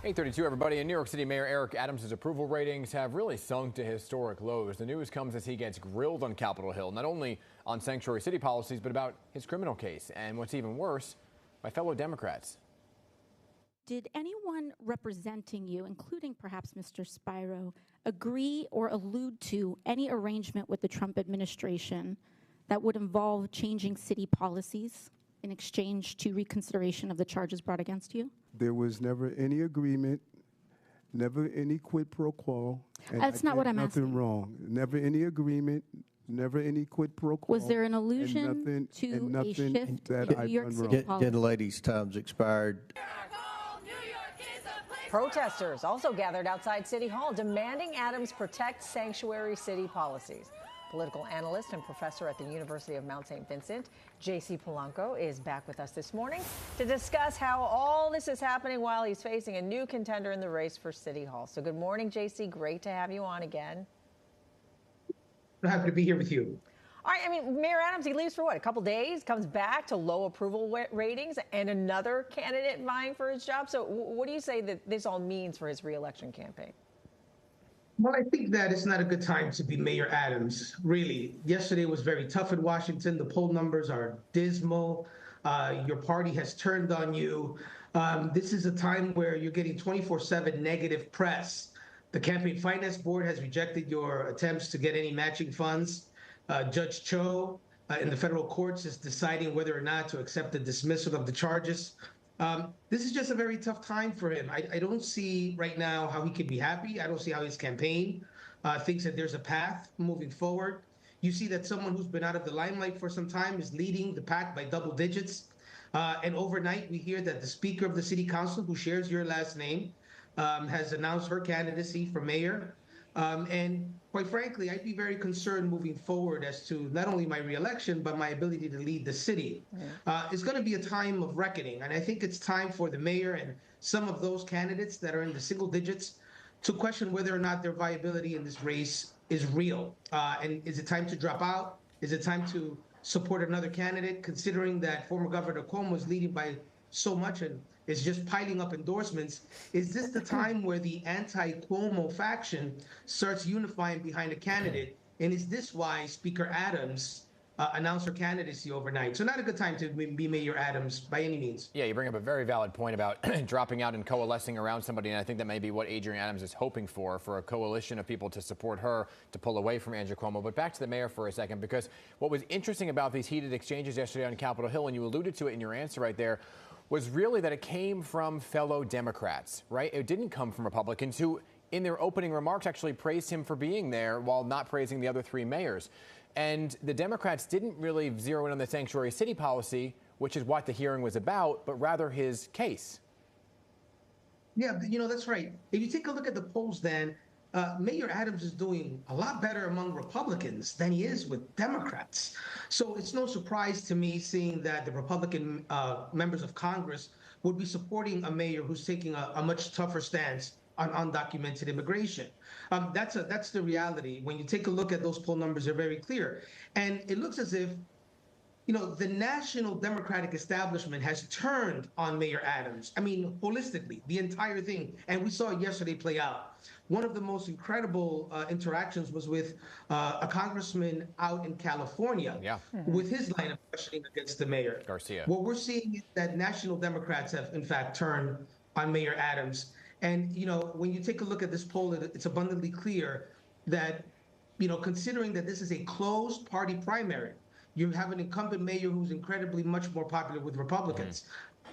8:32, everybody. In New York City, Mayor Eric Adams' approval ratings have really sunk to historic lows. The news comes as he gets grilled on Capitol Hill, not only on sanctuary city policies, but about his criminal case. And what's even worse, by fellow Democrats. Did anyone representing you, including perhaps Mr. Spiro, agree or allude to any arrangement with the Trump administration that would involve changing city policies in exchange to reconsideration of the charges brought against you? There was never any agreement, never any quid pro quo. That's not what I'm asking. Nothing wrong. Never any agreement, never any quid pro quo. Was there an allusion to a shift that in New York City policy? Gentlelady's time's expired. Protesters also gathered outside City Hall demanding Adams protect sanctuary city policies. Political analyst and professor at the University of Mount St. Vincent, J.C. Polanco, is back with us this morning to discuss how all this is happening while he's facing a new contender in the race for City Hall. So good morning, J.C. Great to have you on again. I'm happy to be here with you. All right, I mean, Mayor Adams, he leaves for what, a couple days, comes back to low approval ratings and another candidate vying for his job. So what do you say that this all means for his reelection campaign? Well, I think that it's not a good time to be Mayor Adams, really. Yesterday was very tough in Washington. The poll numbers are dismal. Your party has turned on you. This is a time where you're getting 24/7 negative press. The Campaign Finance Board has rejected your attempts to get any matching funds. Judge Cho in the federal courts is deciding whether or not to accept the dismissal of the charges. This is just a very tough time for him. I don't see right now how he could be happy. I don't see how his campaign thinks that there's a path moving forward. You see that someone who's been out of the limelight for some time is leading the pack by double digits. And overnight, we hear that the Speaker of the City Council, who shares your last name, has announced her candidacy for mayor. And quite frankly, I'd be very concerned moving forward as to not only my reelection, but my ability to lead the city. It's going to be a time of reckoning. And I think it's time for the mayor and some of those candidates that are in the single digits to question whether or not their viability in this race is real. And is it time to drop out? Is it time to support another candidate, considering that former Governor Cuomo is leading by so much and is just piling up endorsements? Is this the time where the anti-Cuomo faction starts unifying behind a candidate? And is this why Speaker Adams announced her candidacy overnight? So not a good time to be Mayor Adams by any means. Yeah, you bring up a very valid point about dropping out and coalescing around somebody, and I think that may be what Adrienne Adams is hoping for a coalition of people to support her, to pull away from Andrew Cuomo. But back to the mayor for a second, because what was interesting about these heated exchanges yesterday on Capitol Hill, and you alluded to it in your answer right there, was really that it came from fellow Democrats, right? It didn't come from Republicans who, in their opening remarks, actually praised him for being there while not praising the other three mayors. And the Democrats didn't really zero in on the sanctuary city policy, which is what the hearing was about, but rather his case. Yeah, that's right. If you take a look at the polls, then Mayor Adams is doing a lot better among Republicans than he is with Democrats. So it's no surprise to me seeing that the Republican members of Congress would be supporting a mayor who's taking a much tougher stance on undocumented immigration. That's the reality. When you take a look at those poll numbers, they're very clear. And it looks as if the national Democratic establishment has turned on Mayor Adams. I mean, holistically, the entire thing. And we saw it yesterday play out. One of the most incredible interactions was with a congressman out in California with his line of questioning against the mayor. Garcia. What we're seeing is that national Democrats have, in fact, turned on Mayor Adams. And, when you take a look at this poll, it's abundantly clear that, considering that this is a closed party primary, you have an incumbent mayor who's incredibly much more popular with Republicans.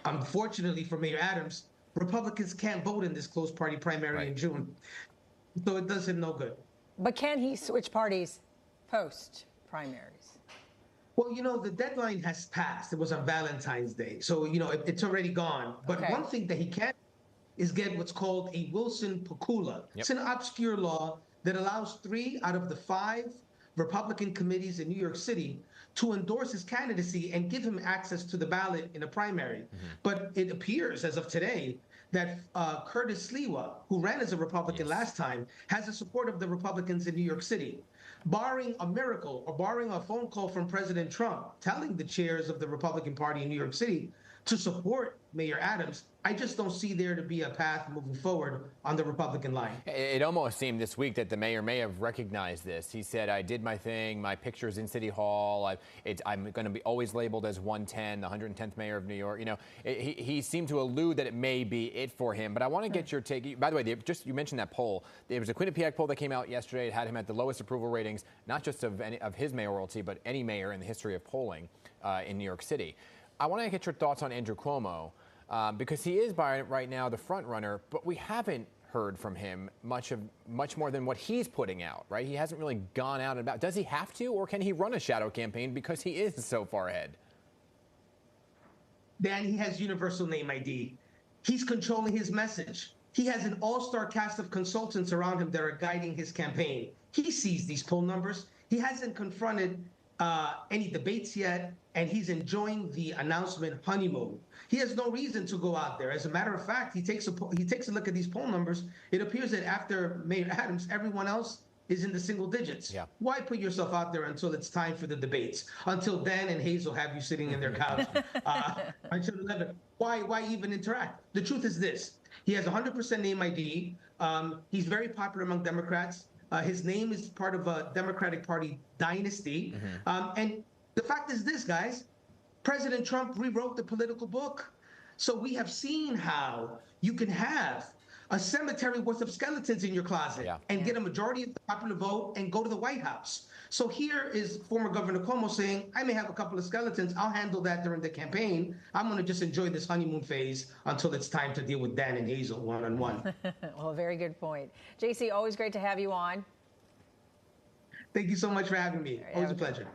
Unfortunately for Mayor Adams, Republicans can't vote in this closed party primary in June. So it does him no good. But can he switch parties post primaries? Well, the deadline has passed. It was on Valentine's Day. So, it's already gone. But one thing that he can is get what's called a Wilson Pacula. It's an obscure law that allows 3 out of the 5 Republican committees in New York City to endorse his candidacy and give him access to the ballot in a primary. But it appears as of today that Curtis Sliwa, who ran as a Republican last time, has the support of the Republicans in New York City. Barring a miracle or barring a phone call from President Trump telling the chairs of the Republican Party in New York City to support Mayor Adams, I just don't see there to be a path moving forward on the Republican line. It almost seemed this week that the mayor may have recognized this. He said, I did my thing. My picture's in City Hall. I'm going to be always labeled as 110, the 110th mayor of New York. You know, he seemed to allude that it may be it for him. But I want to get your take. By the way, you mentioned that poll. There was a Quinnipiac poll that came out yesterday. It had him at the lowest approval ratings, not just of his mayoralty, but any mayor in the history of polling in New York City. I want to get your thoughts on Andrew Cuomo. Because he is right now the front runner, but we haven't heard from him much more than what he's putting out, right? He hasn't really gone out and about. Does he have to, or can he run a shadow campaign because he is so far ahead? Dan, he has universal name ID. He's controlling his message. He has an all-star cast of consultants around him that are guiding his campaign. He sees these poll numbers. He hasn't confronted any debates yet, and he's enjoying the announcement honeymoon. He has no reason to go out there. As a matter of fact, he takes a look at these poll numbers. It appears that after Mayor Adams, everyone else is in the single digits. Yeah. Why put yourself out there until it's time for the debates? Until Dan and Hazel have you sitting in their couch until 11. Why even interact? The truth is this: he has 100% name ID. He's very popular among Democrats. His name is part of a Democratic Party dynasty. And the fact is this, guys, President Trump rewrote the political book. So we have seen how you can have a cemetery worth of skeletons in your closet and get a majority of the popular vote and go to the White House. So here is former Governor Cuomo saying, I may have a couple of skeletons. I'll handle that during the campaign. I'm going to just enjoy this honeymoon phase until it's time to deal with Dan and Hazel one-on-one. Well, a very good point. JC, always great to have you on. Thank you so much for having me. Always a pleasure.